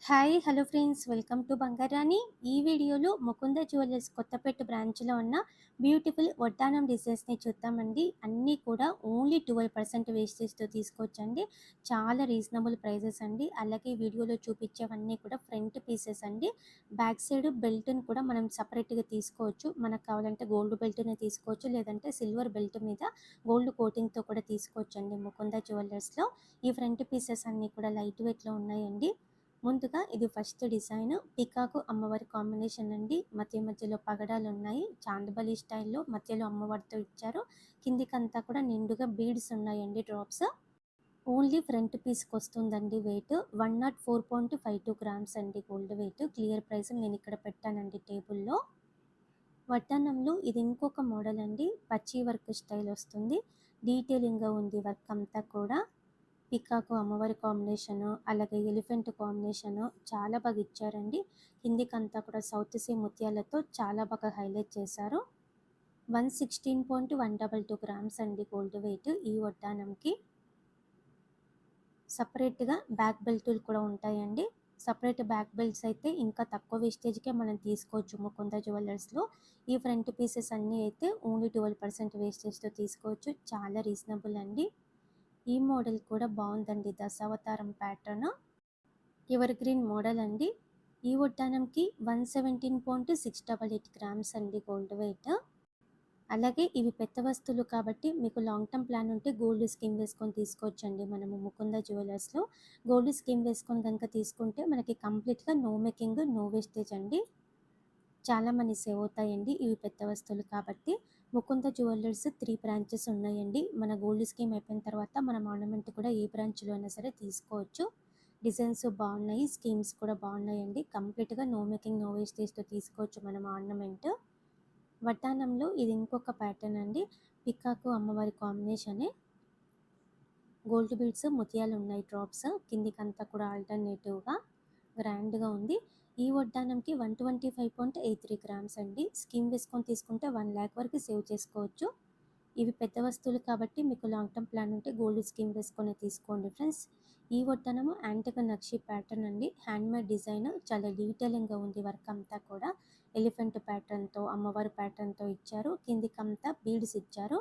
Hi hello friends, welcome to Bangarani. ఈ వీడియోలో Mukunda jewellers Kothapeta బ్రాంచ్లో ఉన్న బ్యూటిఫుల్ వడ్డానం డిజైన్స్ని చూద్దామండి. అన్నీ కూడా ఓన్లీ 12% వేస్టేజ్తో తీసుకోవచ్చండి. చాలా రీజనబుల్ ప్రైజెస్ అండి. అలాగే ఈ వీడియోలో చూపించేవన్నీ కూడా ఫ్రంట్ పీసెస్ అండి. బ్యాక్ సైడ్ బెల్ట్ని కూడా మనం సపరేట్గా తీసుకోవచ్చు. మనకు కావాలంటే గోల్డ్ బెల్ట్ని తీసుకోవచ్చు, లేదంటే సిల్వర్ బెల్ట్ మీద గోల్డ్ కోటింగ్తో కూడా తీసుకోవచ్చు అండి. ముకుంద జ్యువెలర్స్లో ఈ ఫ్రంట్ పీసెస్ అన్నీ కూడా లైట్ వెయిట్లో ఉన్నాయండి. ముందుగా ఇది ఫస్ట్ డిజైన్ పికాకు అమ్మవారి కాంబినేషన్ అండి. మధ్య మధ్యలో పగడాలు ఉన్నాయి. చాందబలి స్టైల్లో మధ్యలో అమ్మవారితో ఇచ్చారు. కిందికంతా కూడా నిండుగా బీడ్స్ ఉన్నాయండి, డ్రాప్స్. ఓన్లీ ఫ్రంట్ పీస్కి వస్తుందండి వెయిట్ 104.52 గ్రామ్స్ అండి గోల్డ్ వెయిట్. క్లియర్ ప్రైస్ నేను ఇక్కడ పెట్టానండి టేబుల్లో. వడ్డానంలో ఇది ఇంకొక మోడల్ అండి. పచ్చి వర్క్ స్టైల్ వస్తుంది. డీటెయిలింగ్గా ఉంది వర్క్ అంతా కూడా. పికాకు అమ్మవారి కాంబినేషను, అలాగే ఎలిఫెంట్ కాంబినేషను చాలా బాగా ఇచ్చారండి. కిందికంతా కూడా సౌత్ సీ ముత్యాలతో చాలా బాగా హైలైట్ చేశారు. 116.122 గ్రామ్స్ అండి గోల్డ్ వెయిట్ ఈ వడ్డానంకి. సపరేట్గా బ్యాక్ బెల్టులు కూడా ఉంటాయండి. సపరేట్ బ్యాక్ బెల్ట్స్ అయితే ఇంకా తక్కువ వేస్టేజ్కే మనం తీసుకోవచ్చు ముకుంద జ్యువెలర్స్లో. ఈ ఫ్రంట్ పీసెస్ అన్నీ అయితే ఓన్లీ 12% వేస్టేజ్తో తీసుకోవచ్చు. చాలా రీజనబుల్ అండి. ఈ మోడల్ కూడా బాగుందండి. Dasavatharam pattern ever green model అండి. ఈ వడ్డానంకి 117.688 గ్రామ్స్ అండి గోల్డ్ వెయిట్. అలాగే ఇవి పెద్ద వస్తువులు కాబట్టి మీకు లాంగ్ టర్మ్ ప్లాన్ ఉంటే గోల్డ్ స్కీమ్ వేసుకొని తీసుకోవచ్చండి. మనము ముకుంద జ్యువెలర్స్లో గోల్డ్ స్కీమ్ వేసుకొని కనుక తీసుకుంటే మనకి కంప్లీట్గా నో మేకింగ్, నో వేస్టేజ్ అండి. చాలా మనీ సేవ్ అవుతాయండి ఇవి పెద్ద వస్తువులు కాబట్టి. ముకుంద జ్యువెలర్స్ 3 బ్రాంచెస్ ఉన్నాయండి. మన గోల్డ్ స్కీమ్ అయిపోయిన తర్వాత మనం ఆర్నమెంట్ కూడా ఏ బ్రాంచ్లో అయినా సరే తీసుకోవచ్చు. డిజైన్స్ బాగున్నాయి, స్కీమ్స్ కూడా బాగున్నాయండి. కంప్లీట్గా నో మేకింగ్, నో వేస్టేజ్తో తీసుకోవచ్చు మనం ఆర్నమెంట్. వడ్డానంలో ఇది ఇంకొక ప్యాటర్న్ అండి. పికాకు అమ్మవారి కాంబినేషనే. గోల్డ్ బీడ్స్ ముత్యాలు ఉన్నాయి, డ్రాప్స్ కిందికంతా కూడా ఆల్టర్నేటివ్గా గ్రాండ్గా ఉంది. ఈ వడ్డానంకి 125.83 గ్రామ్స్ అండి. స్కీమ్ వేసుకొని తీసుకుంటే 1 lakh వరకు సేవ్ చేసుకోవచ్చు. ఇవి పెద్ద వస్తువులు కాబట్టి మీకు లాంగ్ టర్మ్ ప్లాన్ ఉంటే గోల్డ్ స్కీమ్ వేసుకొని తీసుకోండి ఫ్రెండ్స్. ఈ వడ్డానము యాంటిక్ నక్షి ప్యాటర్న్ అండి. హ్యాండ్మేడ్ డిజైన్ చాలా డీటెయిలింగ్గా ఉంది వర్క్ అంతా కూడా. ఎలిఫెంట్ ప్యాటర్న్తో, అమ్మవారి ప్యాటర్న్తో ఇచ్చారు. కిందికంతా బీడ్స్ ఇచ్చారు.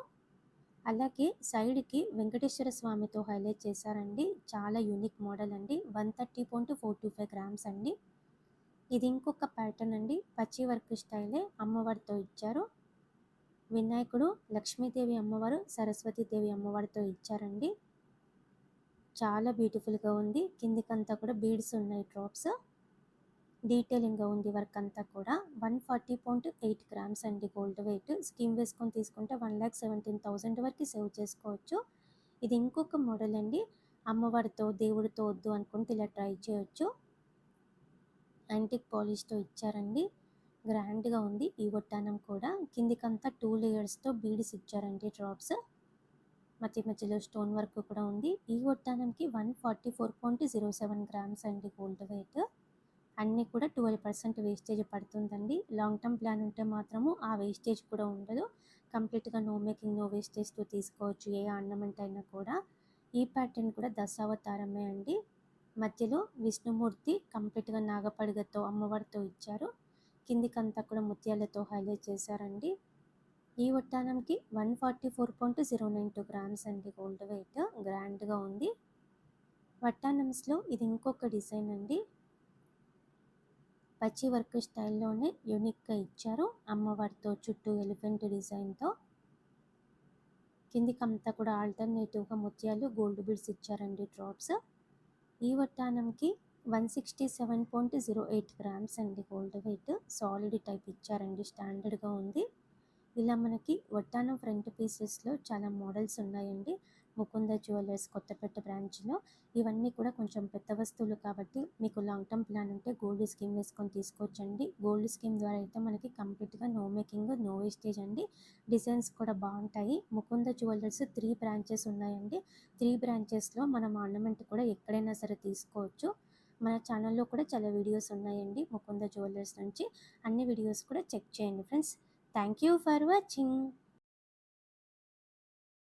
అలాగే సైడ్కి వెంకటేశ్వర స్వామితో హైలైట్ చేశారండి. చాలా యూనిక్ మోడల్ అండి. 130.425 గ్రామ్స్ అండి. ఇది ఇంకొక ప్యాటర్న్ అండి. పచ్చి వర్క్ స్టైలే అమ్మవారితో ఇచ్చారు. వినాయకుడు, లక్ష్మీదేవి అమ్మవారు, సరస్వతీదేవి అమ్మవారితో ఇచ్చారండి. చాలా బ్యూటిఫుల్గా ఉంది. కిందికంతా కూడా బీడ్స్ ఉన్నాయి, డ్రాప్స్. డీటెయిలింగ్గా ఉంది వర్క్ అంతా కూడా. 140.8 గ్రామ్స్ అండి గోల్డ్ వెయిట్. స్కీమ్ వేసుకొని తీసుకుంటే 1,17,000 వరకు సేవ్ చేసుకోవచ్చు. ఇది ఇంకొక మోడల్ అండి. అమ్మవారితో, దేవుడితో వద్దు అనుకుంటే ఇలా ట్రై చేయొచ్చు. యాంటిక్ పాలిష్తో ఇచ్చారండి. గ్రాండ్గా ఉంది ఈ వడ్డానం కూడా. కిందికంతా 2 లేయర్స్తో బీడ్స్ ఇచ్చారండి, డ్రాప్స్. మధ్య మధ్యలో స్టోన్ వర్క్ కూడా ఉంది. ఈ వడ్డానంకి 144.07 గ్రామ్స్ అండి గోల్డ్ వెయిట్. అన్నీ కూడా 12% వేస్టేజ్ పడుతుందండి. లాంగ్ టర్మ్ ప్లాన్ ఉంటే మాత్రము ఆ వేస్టేజ్ కూడా ఉండదు. కంప్లీట్గా నో మేకింగ్, నో వేస్టేజ్తో తీసుకోవచ్చు ఏ ఆర్నమెంట్ అయినా కూడా. ఈ ప్యాటర్న్ కూడా దశావతారమే అండి. మధ్యలో విష్ణుమూర్తి కంప్లీట్గా నాగపడిగతో అమ్మవారితో ఇచ్చారు. కిందికంతా కూడా ముత్యాలతో హైలైట్ చేశారండి. ఈ వడ్డానంకి 144.092 గ్రామ్స్ అండి గోల్డ్ వెయిట్. గ్రాండ్గా ఉంది. వడ్డానమ్స్లో ఇది ఇంకొక డిజైన్ అండి. పచ్చి వర్క్ స్టైల్లోనే యూనిక్గా ఇచ్చారు. అమ్మవారితో చుట్టూ ఎలిఫెంట్ డిజైన్తో. కిందికంతా కూడా ఆల్టర్నేటివ్గా ముత్యాలు, గోల్డ్ బీడ్స్ ఇచ్చారండి, డ్రాప్స్. ఈ వడ్డానంకి 167.08 గ్రామ్స్ అండి గోల్డ్ వెయిట్. సాలిడ్ టైప్ ఇచ్చారండి, స్టాండర్డ్గా ఉంది. ఇలా మనకి వడ్డానం ఫ్రంట్ పీసెస్లో చాలా మోడల్స్ ఉన్నాయండి ముకుంద జ్యువెలర్స్ కొత్తపేట బ్రాంచ్లో. ఇవన్నీ కూడా కొంచెం పెద్ద వస్తువులు కాబట్టి మీకు లాంగ్ టర్మ్ ప్లాన్ ఉంటే గోల్డ్ స్కీమ్ వేసుకొని తీసుకోవచ్చండి. గోల్డ్ స్కీమ్ ద్వారా అయితే మనకి కంప్లీట్గా నో మేకింగ్, నో వేస్టేజ్ అండి. డిజైన్స్ కూడా బాగుంటాయి. ముకుంద జ్యువెలర్స్ 3 బ్రాంచెస్ ఉన్నాయండి. 3 బ్రాంచెస్లో మనం ఆర్నమెంట్ కూడా ఎక్కడైనా సరే తీసుకోవచ్చు. మన ఛానల్లో కూడా చాలా వీడియోస్ ఉన్నాయండి ముకుంద జ్యువెలర్స్ నుంచి. అన్ని వీడియోస్ కూడా చెక్ చేయండి friends. Thank you for watching.